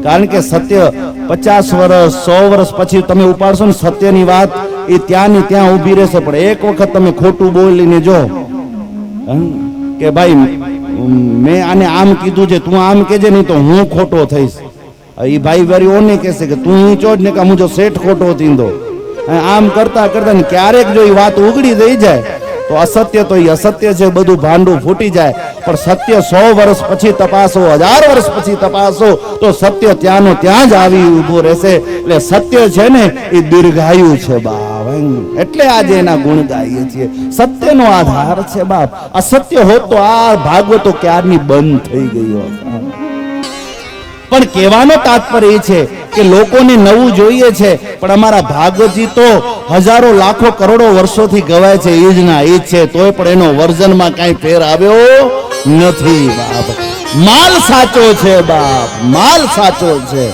કારણ કે સત્ય 50 વર્ષ 100 વર્ષ પછી તમે ઉપાડશો ને સત્યની વાત, એ ત્યાં ની ત્યાં ઊભી રહેશે. પણ એક વખત તમે ખોટું બોલીને જો કે ભાઈ મેં આને આમ કીધું છે, તું આમ કેજે નહીં તો હું ખોટો થઈશ, એ ભાઈ વારી ઓને કહેશે કે તું ઊંચો જ ને કે મુજો શેઠ ખોટો થીંદો. આમ કરતા કરતા ને ક્યારેક જો એ વાત ઉગડી થઈ જાય તો અસત્ય તો એ અસત્ય છે, બધું ભાંડું ફૂટી જાય. પણ સત્ય 100 વર્ષ પછી તપાસો, 1000 વર્ષ પછી તપાસો તો સત્ય ત્યાંનો ત્યાં જ આવી ઊભો રહેશે. એટલે સત્ય છે ને એ દીર્ઘાયુ છે બાપ, એટલે આજે એના ગુણ ગાઈએ છીએ. સત્યનો આધાર છે બાપ. અસત્ય હોત તો આ ભાગવતો ક્યારની બંધ થઈ ગઈ હોત. પણ કહેવાનો તાત્પર્ય એ છે કે લોકોને નવું જોઈએ છે, પણ અમારા ભાગવતજી તો હજારો લાખો કરોડો વર્ષોથી ગવાય છે, એ જ ના એ જ છે, તોય પણ એનો વર્ઝનમાં કાંઈ ફેર આવ્યો નથી બાપ. માલ સાચો છે બાપ, માલ સાચો છે.